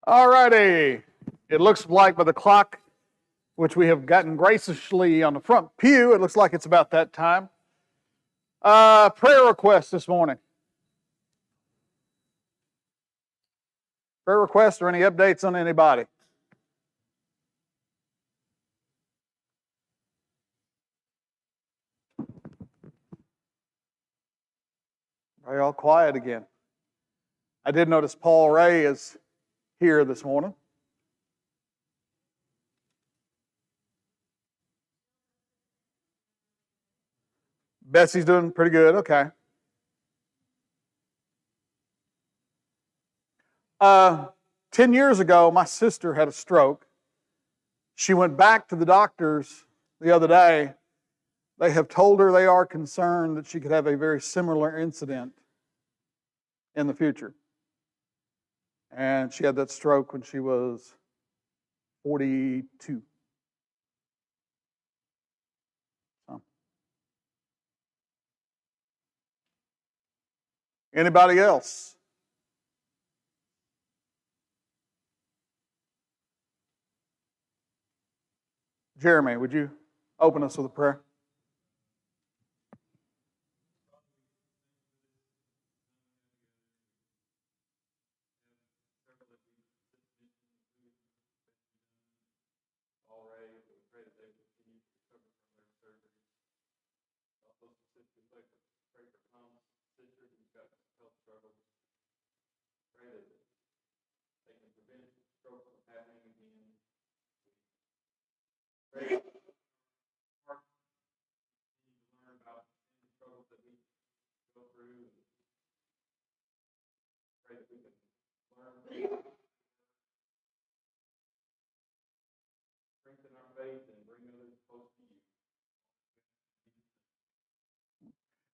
All righty. It looks like by the clock, which we have gotten graciously on the front pew, it looks like it's about that time. Prayer requests this morning. Prayer requests or any updates on anybody? Are you all quiet again? I did notice Paul Ray is here this morning. Bessie's doing pretty good. Okay. 10 years ago, my sister had a stroke. She went back to the doctors the other day. They have told her they are concerned that she could have a very similar incident in the future. And she had that stroke when she was 42. So. Anybody else? Jeremy, would you open us with a prayer?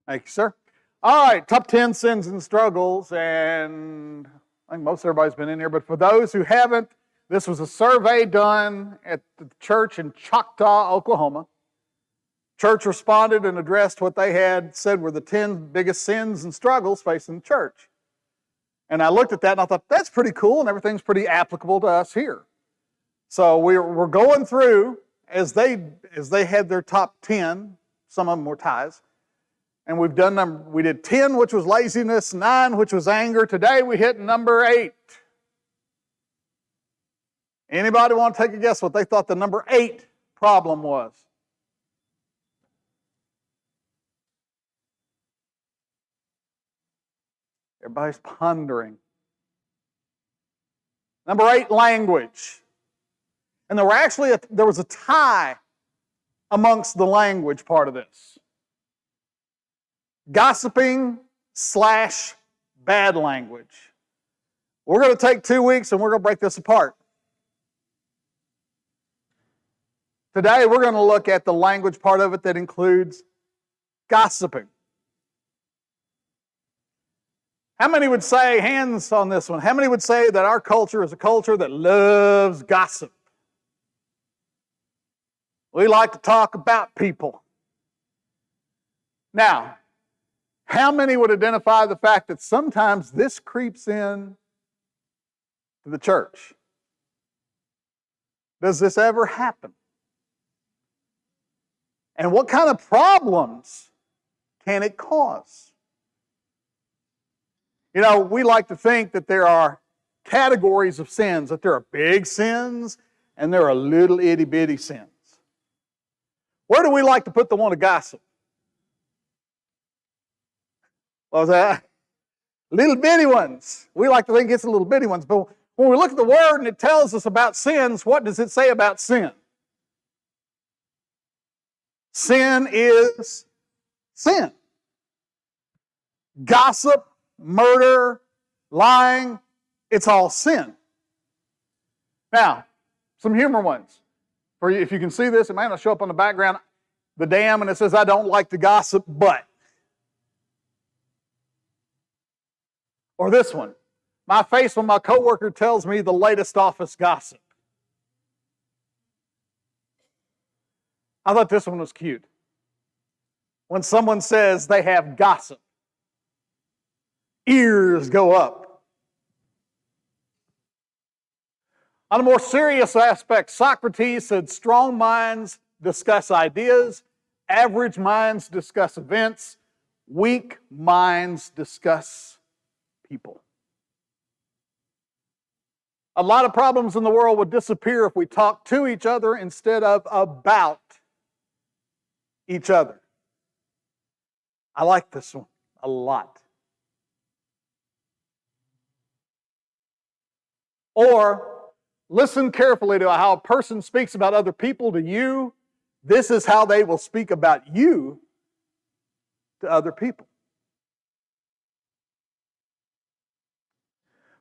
Thank you, sir. All right, top 10 sins and struggles, and I think most everybody's been in here, but for those who haven't, this was a survey done at the church in Choctaw, Oklahoma. Church responded and addressed what they had said were the 10 biggest sins and struggles facing the church. And I looked at that and I thought, that's pretty cool, and everything's pretty applicable to us here. So we're going through, as they had their top 10, some of them were ties, and we did 10, which was laziness, 9, which was anger. Today we hit number 8. Anybody want to take a guess what they thought the number 8 problem was? Everybody's pondering. Number 8, language. And there was a tie amongst the language part of this. Gossiping / bad language. We're going to take 2 weeks and we're going to break this apart. Today we're going to look at the language part of it that includes gossiping. How many would say, hands on this one, how many would say that our culture is a culture that loves gossip? We like to talk about people. Now, how many would identify the fact that sometimes this creeps in to the church? Does this ever happen? And what kind of problems can it cause? You know, we like to think that there are categories of sins, that there are big sins and there are little itty bitty sins. Where do we like to put the one of gossip? What was that? Little bitty ones. We like to think it's the little bitty ones, but when we look at the Word and it tells us about sins, what does it say about sin? Sin is sin. Gossip, murder, lying, it's all sin. Now, some humor ones. For you, if you can see this, it might not show up on the background. The dam, and it says, I don't like to gossip, but. Or this one. My face when my coworker tells me the latest office gossip. I thought this one was cute. When someone says they have gossip, ears go up. On a more serious aspect, Socrates said strong minds discuss ideas, average minds discuss events, weak minds discuss people. A lot of problems in the world would disappear if we talked to each other instead of about each other. I like this one a lot. Or listen carefully to how a person speaks about other people to you. This is how they will speak about you to other people.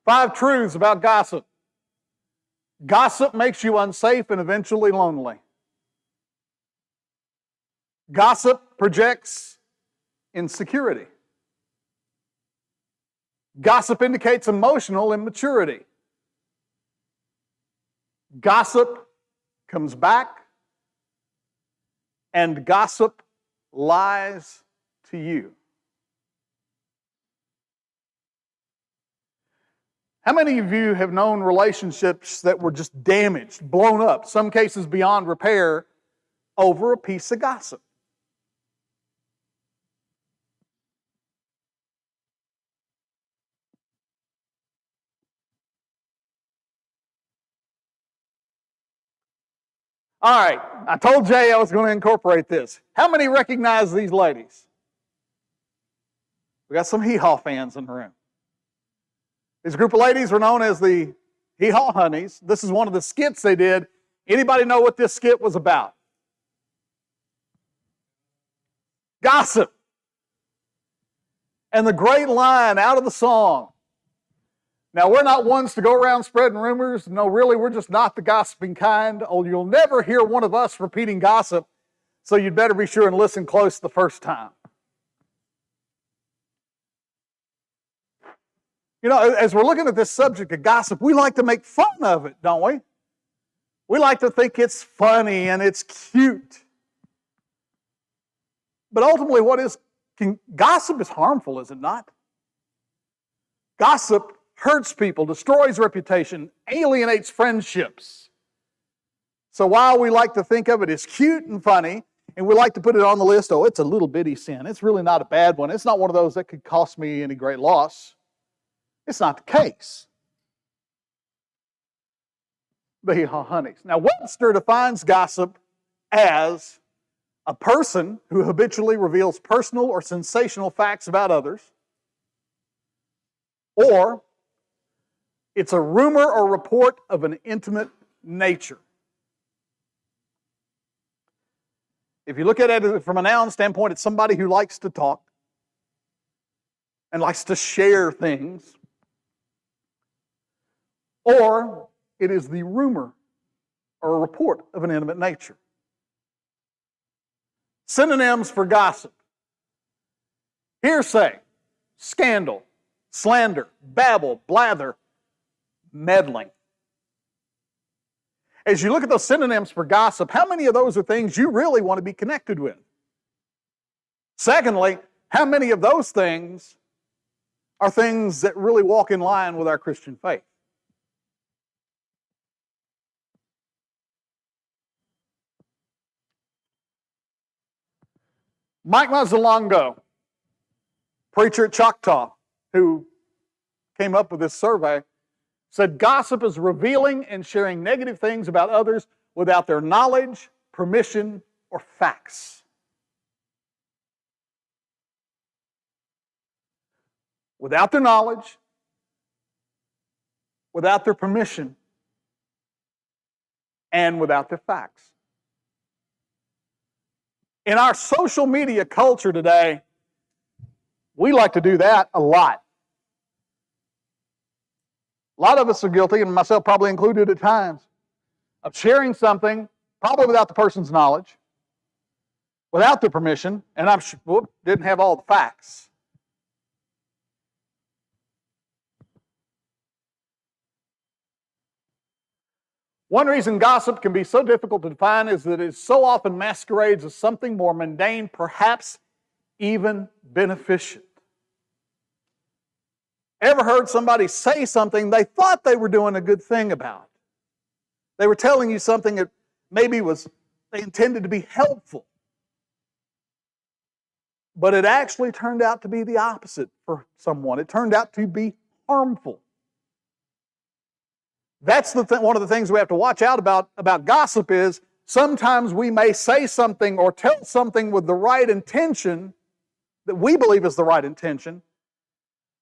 5 truths about gossip. Gossip makes you unsafe and eventually lonely. Gossip projects insecurity. Gossip indicates emotional immaturity. Gossip comes back, and gossip lies to you. How many of you have known relationships that were just damaged, blown up, some cases beyond repair, over a piece of gossip? All right, I told Jay I was going to incorporate this. How many recognize these ladies? We got some hee-haw fans in the room. These group of ladies were known as the Hee-Haw Honeys. This is one of the skits they did. Anybody know what this skit was about? Gossip. And the great line out of the song. Now, we're not ones to go around spreading rumors. No, really, we're just not the gossiping kind. Oh, you'll never hear one of us repeating gossip, so you'd better be sure and listen close the first time. You know, as we're looking at this subject of gossip, we like to make fun of it, don't we? We like to think it's funny and it's cute. But ultimately, gossip is harmful, is it not? Gossip hurts people, destroys reputation, alienates friendships. So while we like to think of it as cute and funny, and we like to put it on the list, oh, it's a little bitty sin. It's really not a bad one. It's not one of those that could cost me any great loss. It's not the case. The Hee-Haw Honeys. Now, Webster defines gossip as a person who habitually reveals personal or sensational facts about others, or it's a rumor or report of an intimate nature. If you look at it from a noun standpoint, it's somebody who likes to talk and likes to share things. Or it is the rumor or a report of an intimate nature. Synonyms for gossip: hearsay, scandal, slander, babble, blather, meddling. As you look at those synonyms for gossip, how many of those are things you really want to be connected with? Secondly, how many of those things are things that really walk in line with our Christian faith? Mike Mazzalongo, preacher at Choctaw, who came up with this survey, said gossip is revealing and sharing negative things about others without their knowledge, permission, or facts. Without their knowledge, without their permission, and without their facts. In our social media culture today, we like to do that a lot. A lot of us are guilty, and myself probably included at times, of sharing something, probably without the person's knowledge, without their permission, and didn't have all the facts. One reason gossip can be so difficult to define is that it so often masquerades as something more mundane, perhaps even beneficent. Ever heard somebody say something they thought they were doing a good thing about? They were telling you something that maybe they intended to be helpful, but it actually turned out to be the opposite for someone. It turned out to be harmful. That's one of the things we have to watch out about gossip is sometimes we may say something or tell something with the right intention that we believe is the right intention,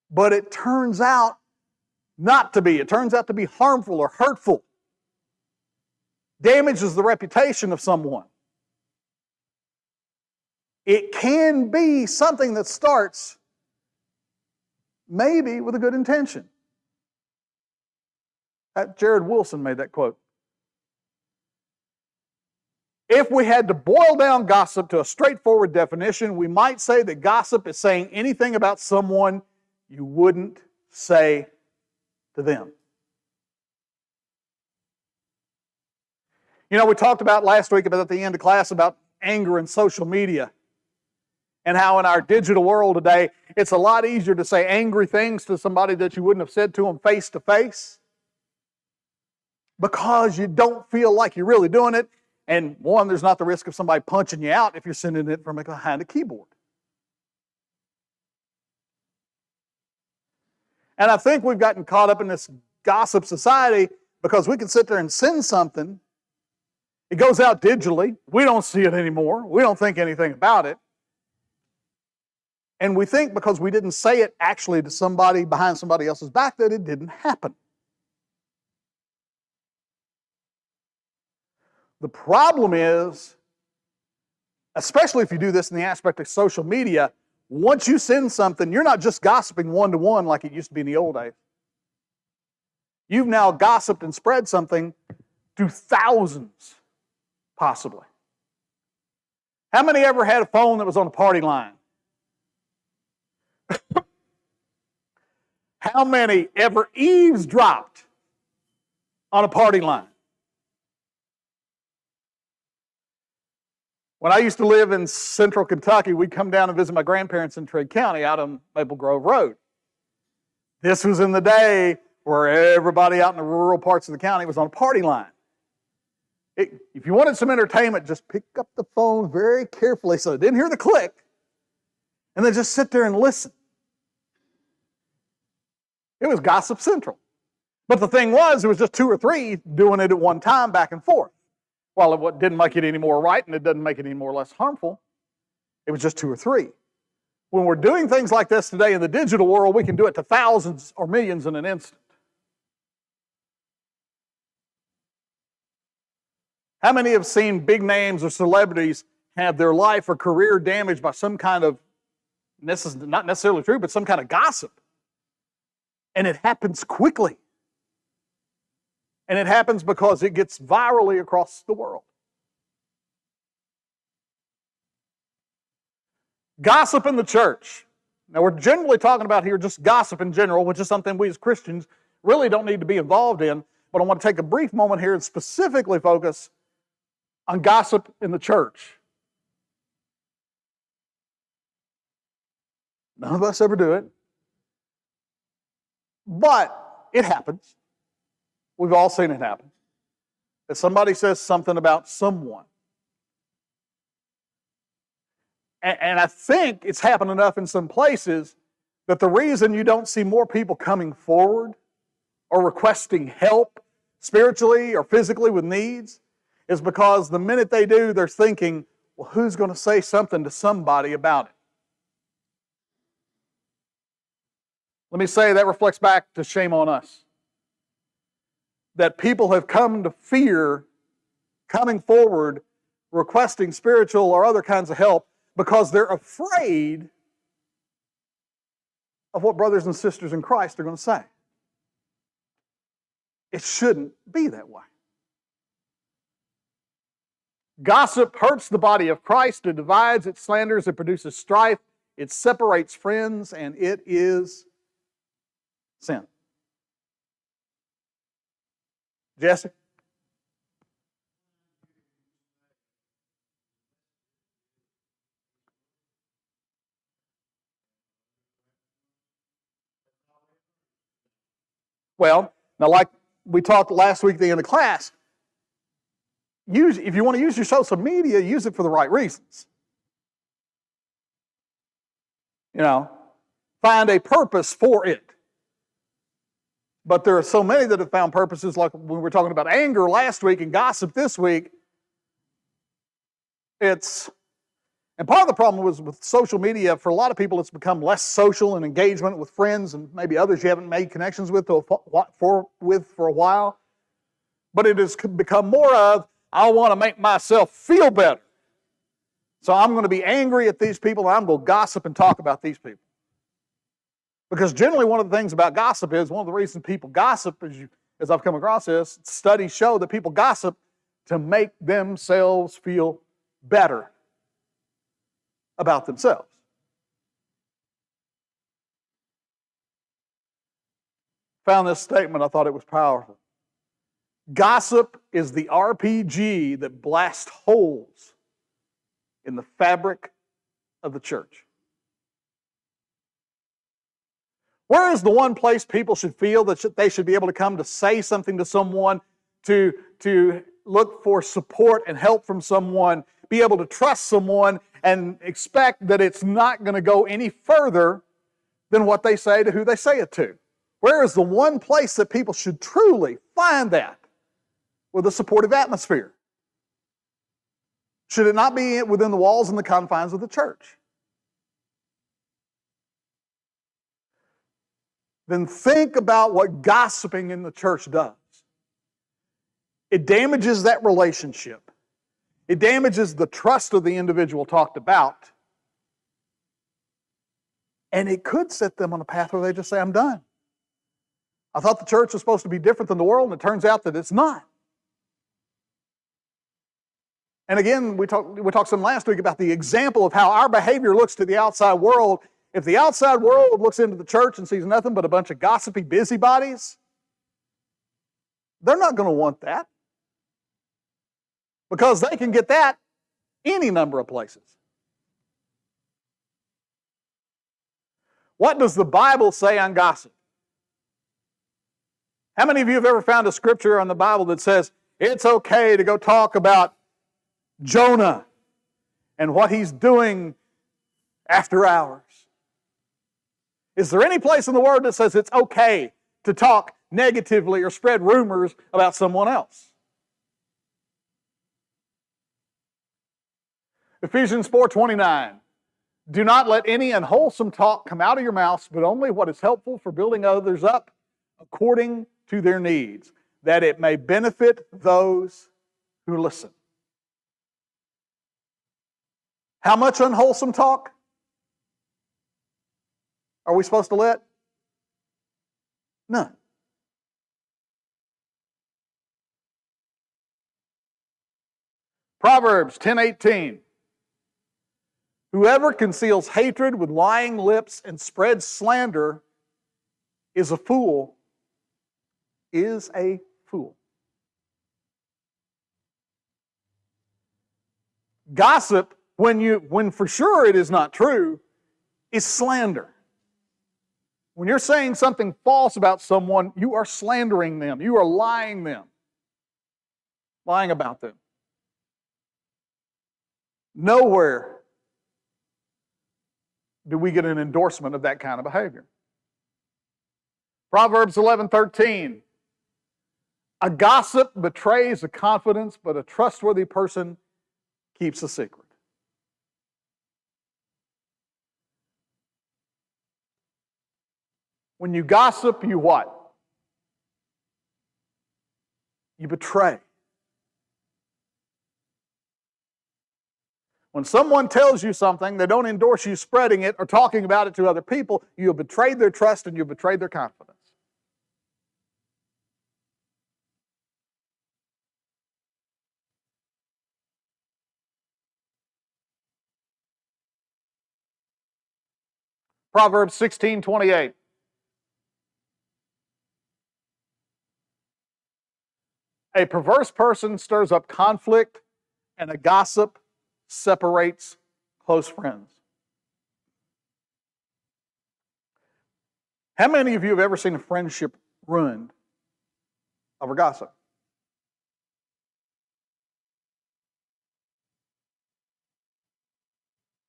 but it turns out not to be. It turns out to be harmful or hurtful. Damages the reputation of someone. It can be something that starts maybe with a good intention. Jared Wilson made that quote. If we had to boil down gossip to a straightforward definition, we might say that gossip is saying anything about someone you wouldn't say to them. You know, we talked about last week, about at the end of class, about anger and social media, and how in our digital world today, it's a lot easier to say angry things to somebody that you wouldn't have said to them face to face, because you don't feel like you're really doing it. And one, there's not the risk of somebody punching you out if you're sending it from behind a keyboard. And I think we've gotten caught up in this gossip society because we can sit there and send something. It goes out digitally. We don't see it anymore. We don't think anything about it. And we think because we didn't say it actually to somebody behind somebody else's back that it didn't happen. The problem is, especially if you do this in the aspect of social media, once you send something, you're not just gossiping one-to-one like it used to be in the old days. You've now gossiped and spread something to thousands, possibly. How many ever had a phone that was on a party line? How many ever eavesdropped on a party line? When I used to live in central Kentucky, we'd come down and visit my grandparents in Trigg County out on Maple Grove Road. This was in the day where everybody out in the rural parts of the county was on a party line. If you wanted some entertainment, just pick up the phone very carefully so it didn't hear the click, and then just sit there and listen. It was gossip central. But the thing was, there was just two or three doing it at one time back and forth. Well, it didn't make it any more right, and it doesn't make it any more or less harmful. It was just 2 or 3. When we're doing things like this today in the digital world, we can do it to thousands or millions in an instant. How many have seen big names or celebrities have their life or career damaged by some kind of, and this is not necessarily true, but some kind of gossip? And it happens quickly. And it happens because it gets virally across the world. Gossip in the church. Now, we're generally talking about here just gossip in general, which is something we as Christians really don't need to be involved in. But I want to take a brief moment here and specifically focus on gossip in the church. None of us ever do it. But it happens. We've all seen it happen. That somebody says something about someone. And I think it's happened enough in some places that the reason you don't see more people coming forward or requesting help spiritually or physically with needs is because the minute they do, they're thinking, well, who's going to say something to somebody about it? Let me say that reflects back to shame on us. That people have come to fear coming forward, requesting spiritual or other kinds of help because they're afraid of what brothers and sisters in Christ are going to say. It shouldn't be that way. Gossip hurts the body of Christ. It divides, it slanders, it produces strife, it separates friends, and it is sin. Jesse? Well, now like we talked last week at the end of class, if you want to use your social media, use it for the right reasons. Find a purpose for it. But there are so many that have found purposes, like when we were talking about anger last week and gossip this week. And part of the problem was with social media, for a lot of people, it's become less social and engagement with friends and maybe others you haven't made connections with for a while. But it has become more of, I want to make myself feel better. So I'm going to be angry at these people, and I'm going to gossip and talk about these people. Because generally one of the things about gossip is, one of the reasons people gossip, as I've come across this, studies show that people gossip to make themselves feel better about themselves. Found this statement, I thought it was powerful. Gossip is the RPG that blasts holes in the fabric of the church. Where is the one place people should feel that they should be able to come to say something to someone, to look for support and help from someone, be able to trust someone, and expect that it's not going to go any further than what they say to who they say it to? Where is the one place that people should truly find that with a supportive atmosphere? Should it not be within the walls and the confines of the church? Then think about what gossiping in the church does. It damages that relationship. It damages the trust of the individual talked about. And it could set them on a path where they just say, I'm done. I thought the church was supposed to be different than the world, and it turns out that it's not. And again, we talked some last week about the example of how our behavior looks to the outside world. If the outside world looks into the church and sees nothing but a bunch of gossipy busybodies, they're not going to want that. Because they can get that any number of places. What does the Bible say on gossip? How many of you have ever found a scripture on the Bible that says it's okay to go talk about Jonah and what he's doing after hours? Is there any place in the Word that says it's okay to talk negatively or spread rumors about someone else? Ephesians 4:29. Do not let any unwholesome talk come out of your mouths, but only what is helpful for building others up according to their needs, that it may benefit those who listen. How much unwholesome talk are we supposed to let? None. Proverbs 10:18. Whoever conceals hatred with lying lips and spreads slander is a fool. Is a fool. Gossip, when for sure it is not true, is slander. When you're saying something false about someone, you are slandering them. You are lying about them. Nowhere do we get an endorsement of that kind of behavior. Proverbs 11:13. A gossip betrays a confidence, but a trustworthy person keeps a secret. When you gossip, you what? You betray. When someone tells you something, they don't endorse you spreading it or talking about it to other people, you have betrayed their trust and you have betrayed their confidence. Proverbs 16:28. A perverse person stirs up conflict, and a gossip separates close friends. How many of you have ever seen a friendship ruined over gossip?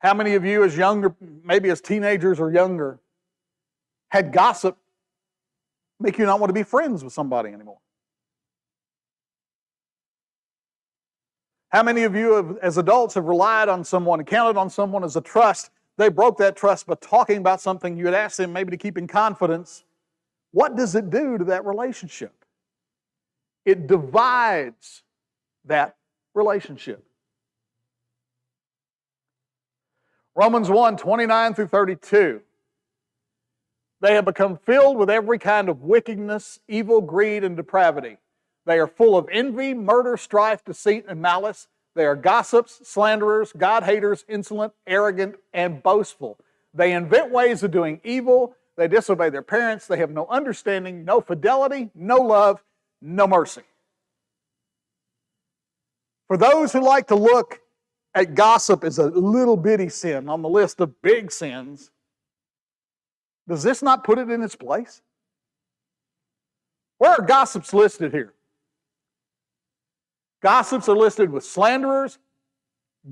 How many of you as younger, maybe as teenagers or younger, had gossip make you not want to be friends with somebody anymore? How many of you as adults have relied on someone and counted on someone as a trust? They broke that trust by talking about something you had asked them maybe to keep in confidence. What does it do to that relationship? It divides that relationship. Romans 1:29 through 32. They have become filled with every kind of wickedness, evil, greed, and depravity. They are full of envy, murder, strife, deceit, and malice. They are gossips, slanderers, God-haters, insolent, arrogant, and boastful. They invent ways of doing evil. They disobey their parents. They have no understanding, no fidelity, no love, no mercy. For those who like to look at gossip as a little bitty sin on the list of big sins, does this not put it in its place? Where are gossips listed here? Gossips are listed with slanderers,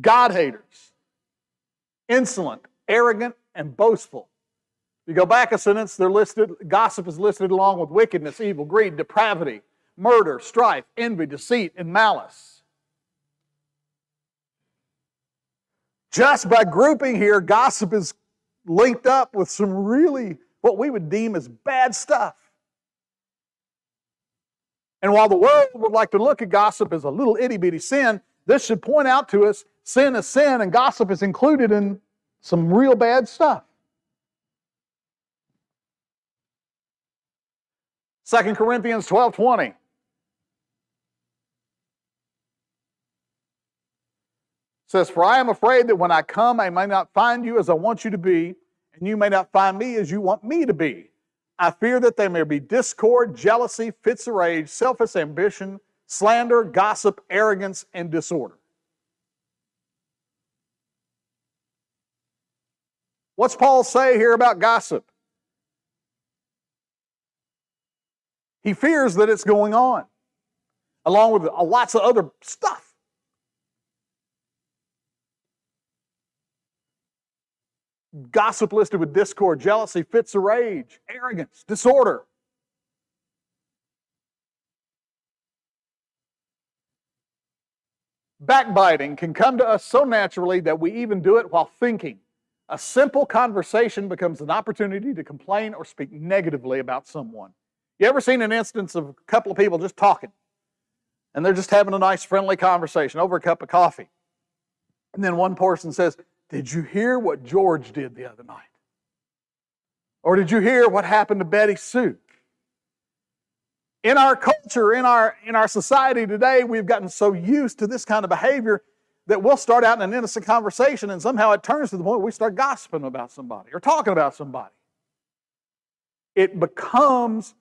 God-haters, insolent, arrogant, and boastful. You go back a sentence, they're listed. Gossip is listed along with wickedness, evil, greed, depravity, murder, strife, envy, deceit, and malice. Just by grouping here, gossip is linked up with some really what we would deem as bad stuff. And while the world would like to look at gossip as a little itty-bitty sin, this should point out to us sin is sin, and gossip is included in some real bad stuff. 2 Corinthians 12:20. Says, for I am afraid that when I come, I may not find you as I want you to be, and you may not find me as you want me to be. I fear that there may be discord, jealousy, fits of rage, selfish ambition, slander, gossip, arrogance, and disorder. What's Paul say here about gossip? He fears that it's going on, along with lots of other stuff. Gossip listed with discord, jealousy, fits of rage, arrogance, disorder. Backbiting can come to us so naturally that we even do it while thinking. A simple conversation becomes an opportunity to complain or speak negatively about someone. You ever seen an instance of a couple of people just talking, and they're just having a nice friendly conversation over a cup of coffee, and then one person says, "Did you hear what George did the other night? Or did you hear what happened to Betty Sue?" In our culture, in our society today, we've gotten so used to this kind of behavior that we'll start out in an innocent conversation and somehow it turns to the point where we start gossiping about somebody or talking about somebody. It becomes,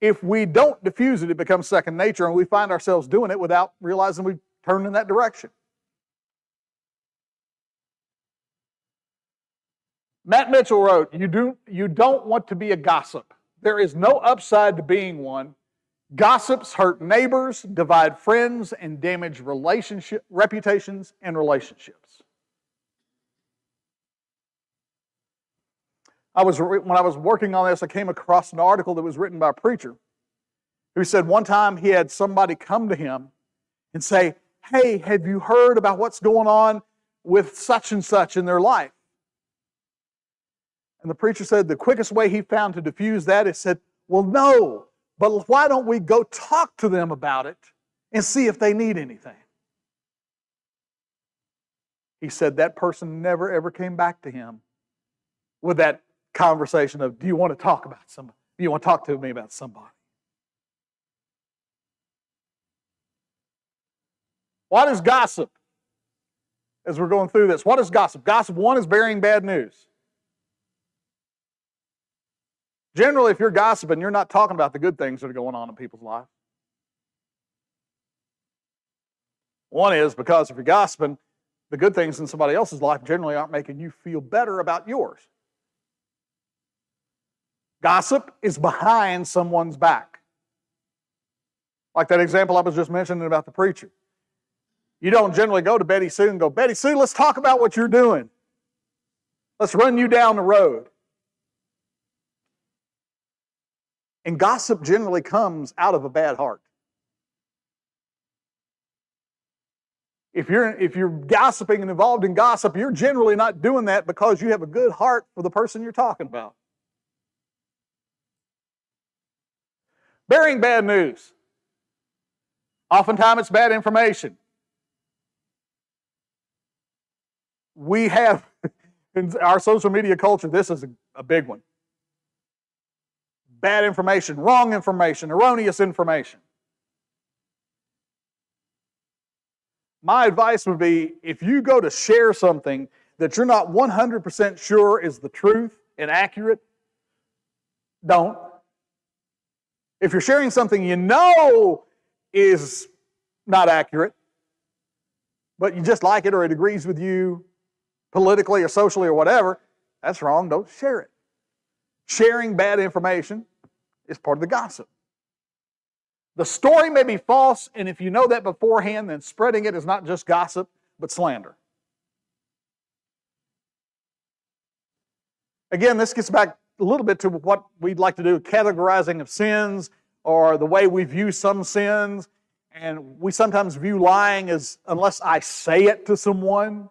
if we don't diffuse it, it becomes second nature, and we find ourselves doing it without realizing we've turned in that direction. Matt Mitchell wrote, you don't want to be a gossip. There is no upside to being one. Gossips hurt neighbors, divide friends, and damage reputations and relationships. When I was working on this, I came across an article that was written by a preacher who said one time he had somebody come to him and say, "Hey, have you heard about what's going on with such and such in their life?" And the preacher said the quickest way he found to diffuse that is said, "Well, no, but why don't we go talk to them about it and see if they need anything?" He said that person never ever came back to him with that conversation of, "Do you want to talk about somebody? Do you want to talk to me about somebody?" What is gossip? As we're going through this, what is gossip? Gossip, one, is bearing bad news. Generally, if you're gossiping, you're not talking about the good things that are going on in people's lives. One is because if you're gossiping, the good things in somebody else's life generally aren't making you feel better about yours. Gossip is behind someone's back. Like that example I was just mentioning about the preacher. You don't generally go to Betty Sue and go, "Betty Sue, let's talk about what you're doing. Let's run you down the road." And gossip generally comes out of a bad heart. If you're gossiping and involved in gossip, you're generally not doing that because you have a good heart for the person you're talking about. Bearing bad news. Oftentimes it's bad information. We have, in our social media culture, this is a big one. Bad information, wrong information, erroneous information. My advice would be, if you go to share something that you're not 100% sure is the truth and accurate, don't. If you're sharing something you know is not accurate, but you just like it or it agrees with you politically or socially or whatever, that's wrong. Don't share it. Sharing bad information is part of the gossip. The story may be false, and if you know that beforehand, then spreading it is not just gossip, but slander. Again, this gets back a little bit to what we'd like to do, categorizing of sins, or the way we view some sins. And we sometimes view lying as, unless I say it to someone,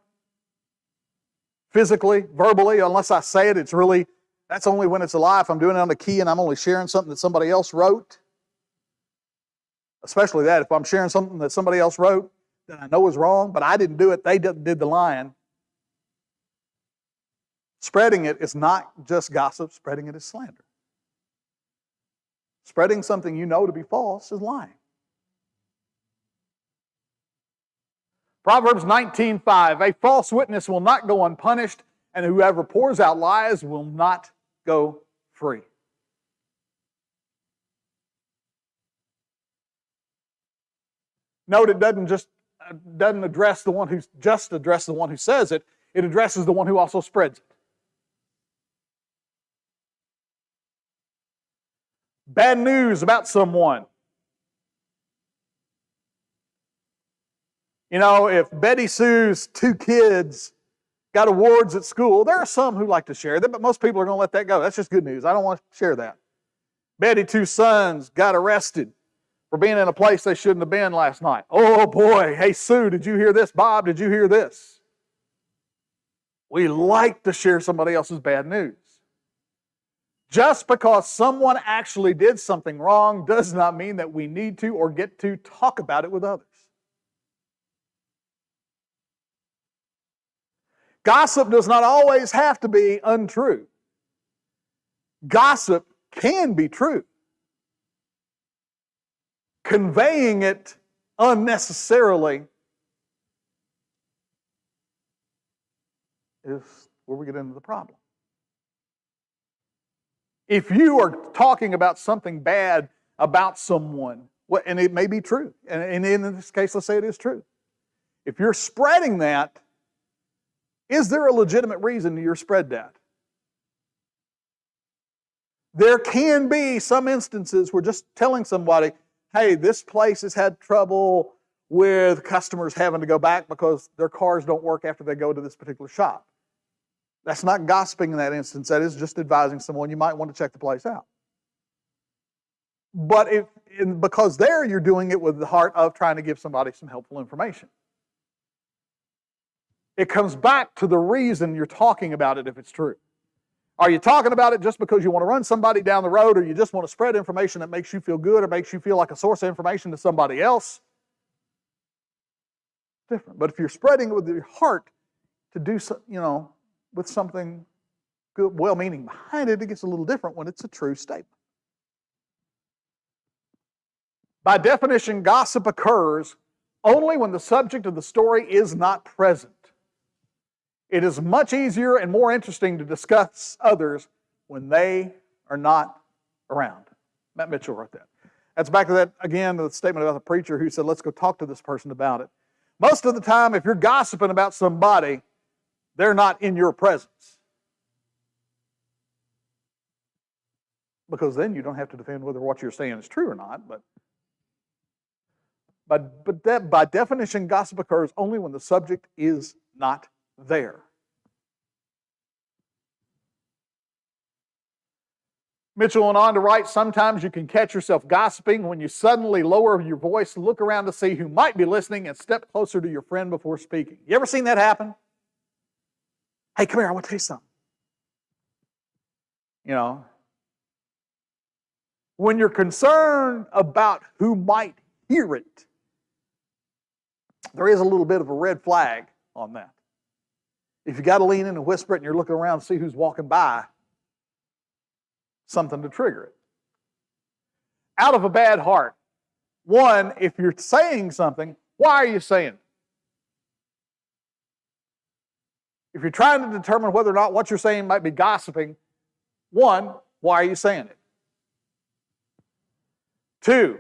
physically, verbally, unless I say it, that's only when it's a lie. If I'm doing it on the key and I'm only sharing something that somebody else wrote, especially that, if I'm sharing something that somebody else wrote that I know is wrong, but I didn't do it, they did the lying. Spreading it is not just gossip, spreading it is slander. Spreading something you know to be false is lying. Proverbs 19:5, a false witness will not go unpunished, and whoever pours out lies will not go free. Note it doesn't address the one who says it. It addresses the one who also spreads it. Bad news about someone. You know, if Betty Sue's 2 kids got awards at school, there are some who like to share that, but most people are going to let that go. That's just good news. I don't want to share that. Betty's 2 sons got arrested for being in a place they shouldn't have been last night. Oh boy, hey Sue, did you hear this? Bob, did you hear this? We like to share somebody else's bad news. Just because someone actually did something wrong does not mean that we need to or get to talk about it with others. Gossip does not always have to be untrue. Gossip can be true. Conveying it unnecessarily is where we get into the problem. If you are talking about something bad about someone, and it may be true, and in this case, let's say it is true. If you're spreading that, is there a legitimate reason you're spread that? There can be some instances where just telling somebody, hey, this place has had trouble with customers having to go back because their cars don't work after they go to this particular shop. That's not gossiping in that instance. That is just advising someone you might want to check the place out. But because there you're doing it with the heart of trying to give somebody some helpful information. It comes back to the reason you're talking about it if it's true. Are you talking about it just because you want to run somebody down the road, or you just want to spread information that makes you feel good or makes you feel like a source of information to somebody else? Different. But if you're spreading it with your heart to do so, with something good, well-meaning behind it, it gets a little different when it's a true statement. By definition, gossip occurs only when the subject of the story is not present. It is much easier and more interesting to discuss others when they are not around. Matt Mitchell wrote that. That's back to that, again, the statement about the preacher who said, let's go talk to this person about it. Most of the time, if you're gossiping about somebody, they're not in your presence. Because then you don't have to defend whether what you're saying is true or not. But that, by definition, gossip occurs only when the subject is not there. Mitchell went on to write, sometimes you can catch yourself gossiping when you suddenly lower your voice, look around to see who might be listening, and step closer to your friend before speaking. You ever seen that happen? Hey, come here, I want to tell you something. When you're concerned about who might hear it, there is a little bit of a red flag on that. If you got to lean in and whisper it and you're looking around to see who's walking by, something to trigger it. Out of a bad heart. One, if you're saying something, why are you saying it? If you're trying to determine whether or not what you're saying might be gossiping, one, why are you saying it? Two,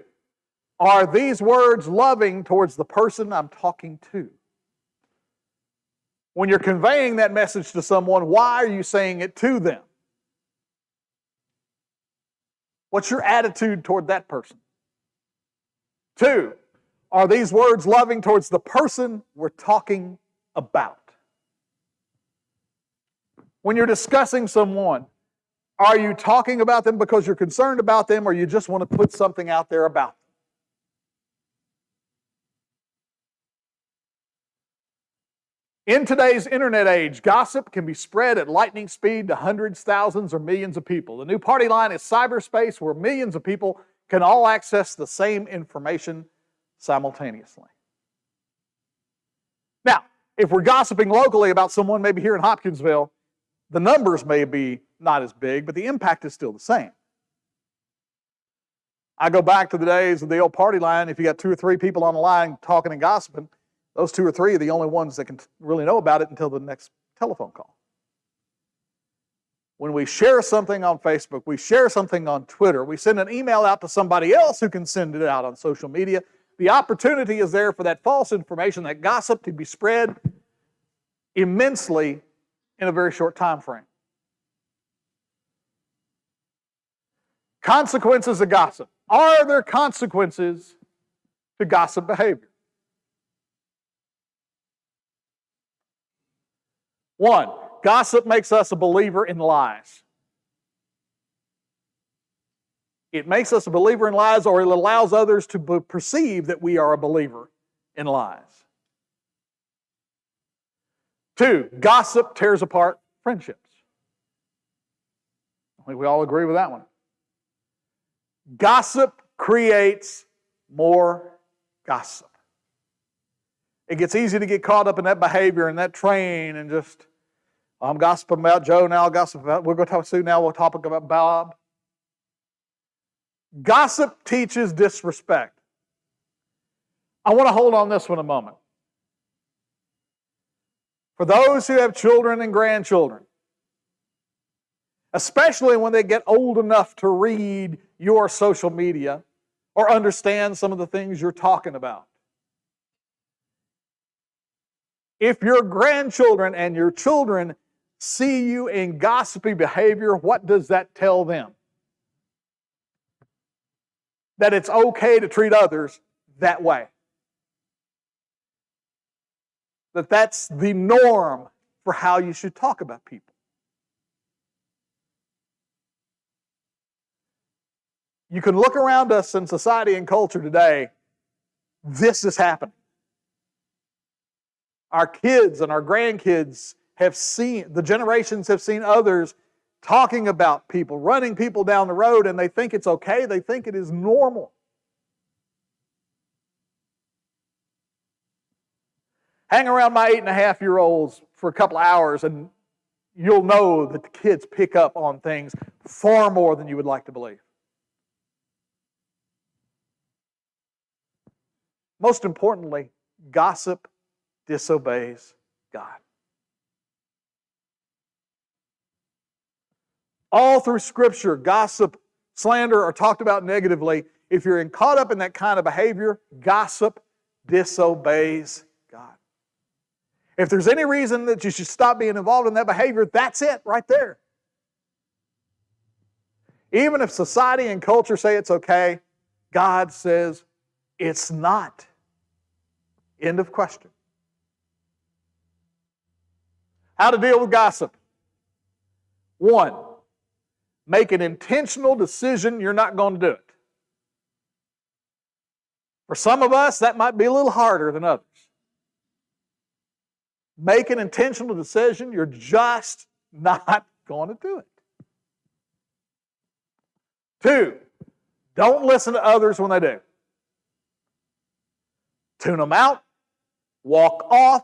are these words loving towards the person I'm talking to? When you're conveying that message to someone, why are you saying it to them? What's your attitude toward that person? Two, are these words loving towards the person we're talking about? When you're discussing someone, are you talking about them because you're concerned about them, or you just want to put something out there about them? In today's internet age, gossip can be spread at lightning speed to hundreds, thousands, or millions of people. The new party line is cyberspace, where millions of people can all access the same information simultaneously. Now, if we're gossiping locally about someone, maybe here in Hopkinsville, the numbers may be not as big, but the impact is still the same. I go back to the days of the old party line. If you got 2 or 3 people on the line talking and gossiping, those 2 or 3 are the only ones that can really know about it until the next telephone call. When we share something on Facebook, we share something on Twitter, we send an email out to somebody else who can send it out on social media, the opportunity is there for that false information, that gossip, to be spread immensely in a very short time frame. Consequences of gossip. Are there consequences to gossip behavior? 1, gossip makes us a believer in lies. It makes us a believer in lies, or it allows others to perceive that we are a believer in lies. 2, gossip tears apart friendships. I think we all agree with that one. Gossip creates more gossip. It gets easy to get caught up in that behavior and that train and just, I'm gossiping about Joe, now I'll gossip about, we're going to talk soon, now we'll talk about Bob. Gossip teaches disrespect. I want to hold on this one a moment. For those who have children and grandchildren, especially when they get old enough to read your social media or understand some of the things you're talking about. If your grandchildren and your children see you in gossipy behavior, what does that tell them? That it's okay to treat others that way. That that's the norm for how you should talk about people. You can look around us in society and culture today, this is happening. Our kids and our grandkids have seen, the generations have seen others talking about people, running people down the road, and they think it's okay, they think it is normal. Hang around my 8.5-year-olds for a couple of hours and you'll know that the kids pick up on things far more than you would like to believe. Most importantly, gossip disobeys God. All through Scripture, gossip, slander are talked about negatively. If you're caught up in that kind of behavior, gossip disobeys God. If there's any reason that you should stop being involved in that behavior, that's it right there. Even if society and culture say it's okay, God says it's not. End of question. How to deal with gossip. 1, make an intentional decision you're not going to do it. For some of us, that might be a little harder than others. Make an intentional decision you're just not going to do it. 2, don't listen to others when they do. Tune them out, walk off,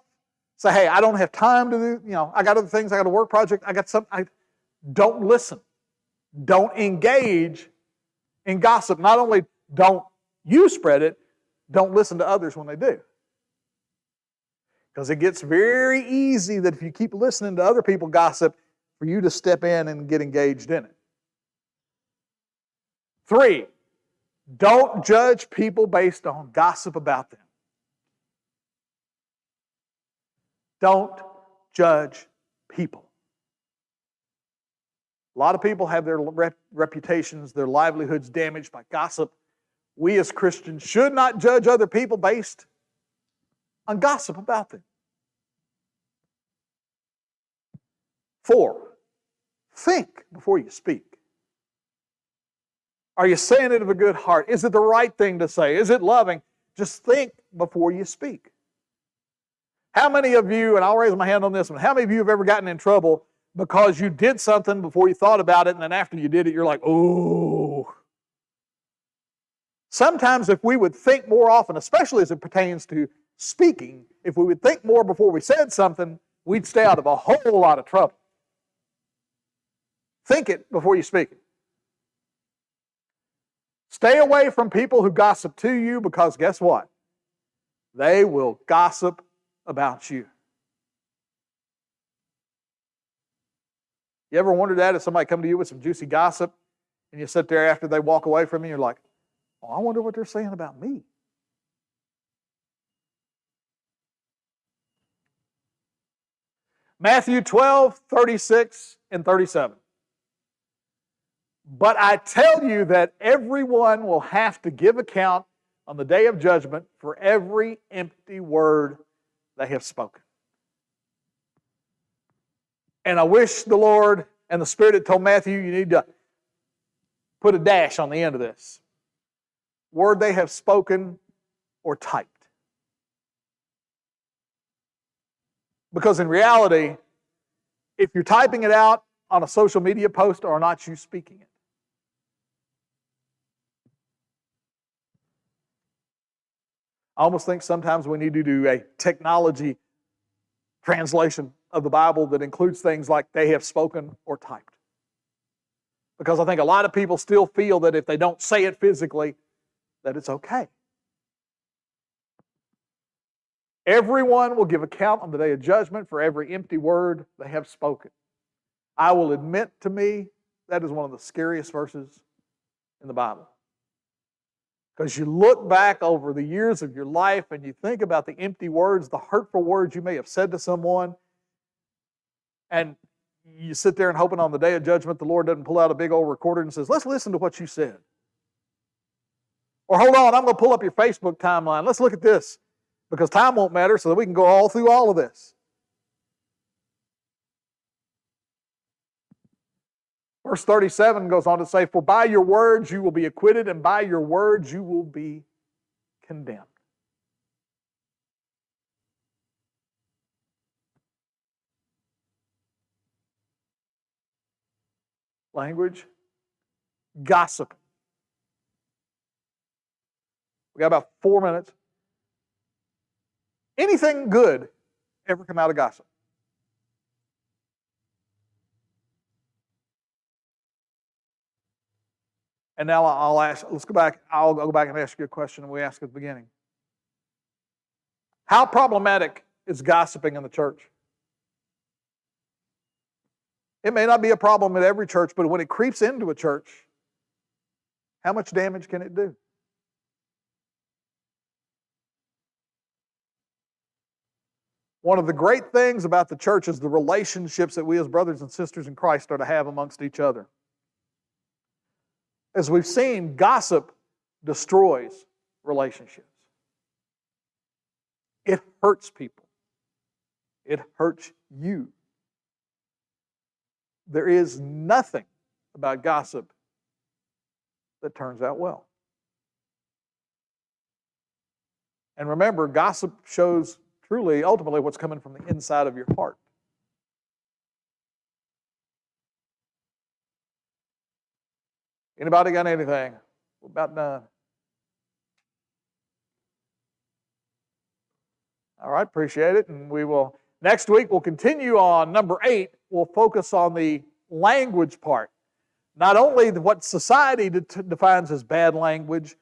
say, hey, I don't have time to do, I got other things, I got a work project, I got something. Don't listen. Don't engage in gossip. Not only don't you spread it, don't listen to others when they do. Because it gets very easy that if you keep listening to other people gossip, for you to step in and get engaged in it. 3, don't judge people based on gossip about them. Don't judge people. A lot of people have their reputations, their livelihoods damaged by gossip. We as Christians should not judge other people based on gossip about them. 4, think before you speak. Are you saying it of a good heart? Is it the right thing to say? Is it loving? Just think before you speak. How many of you, and I'll raise my hand on this one, how many of you have ever gotten in trouble because you did something before you thought about it, and then after you did it, you're like, oh. Sometimes if we would think more often, especially as it pertains to speaking, if we would think more before we said something, we'd stay out of a whole lot of trouble. Think it before you speak it. Stay away from people who gossip to you, because guess what? They will gossip about you. You ever wondered that if somebody come to you with some juicy gossip and you sit there after they walk away from you, you're like, oh, I wonder what they're saying about me. Matthew 12, 36 and 37. But I tell you that everyone will have to give account on the day of judgment for every empty word they have spoken. And I wish the Lord and the Spirit had told Matthew, you need to put a dash on the end of this. Word they have spoken or typed. Because in reality, if you're typing it out on a social media post, or not you speaking it. I almost think sometimes we need to do a technology translation of the Bible that includes things like they have spoken or typed. Because I think a lot of people still feel that if they don't say it physically, that it's okay. Everyone will give account on the day of judgment for every empty word they have spoken. I will admit, to me, that is one of the scariest verses in the Bible. Because you look back over the years of your life and you think about the empty words, the hurtful words you may have said to someone, and you sit there and hoping on the day of judgment the Lord doesn't pull out a big old recorder and says, let's listen to what you said. Or hold on, I'm going to pull up your Facebook timeline. Let's look at this. Because time won't matter, so that we can go all through all of this. Verse 37 goes on to say, for by your words you will be acquitted, and by your words you will be condemned. Language, gossip. We got about 4 minutes. Anything good ever come out of gossip? And now I'll ask, let's go back, I'll go back and ask you a question we asked at the beginning. How problematic is gossiping in the church? It may not be a problem at every church, but when it creeps into a church, how much damage can it do? One of the great things about the church is the relationships that we as brothers and sisters in Christ are to have amongst each other. As we've seen, gossip destroys relationships. It hurts people. It hurts you. There is nothing about gossip that turns out well. And remember, gossip shows truly, ultimately, what's coming from the inside of your heart. Anybody got anything? We're about done. All right, appreciate it. And we will, next week, we'll continue on number 8. We'll focus on the language part. Not only what society defines as bad language,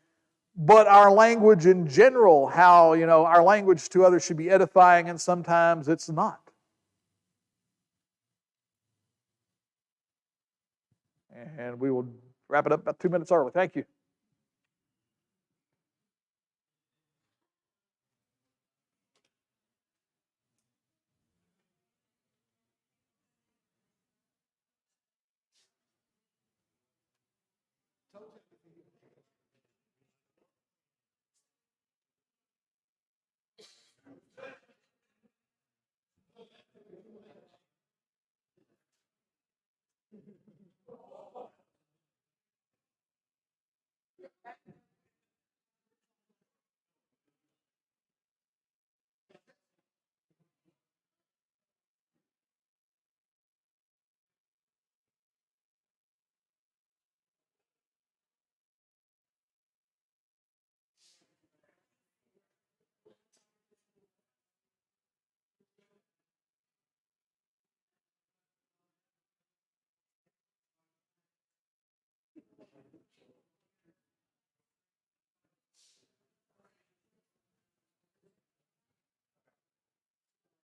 but our language in general, how, our language to others should be edifying, and sometimes it's not. And we will wrap it up about 2 minutes early. Thank you.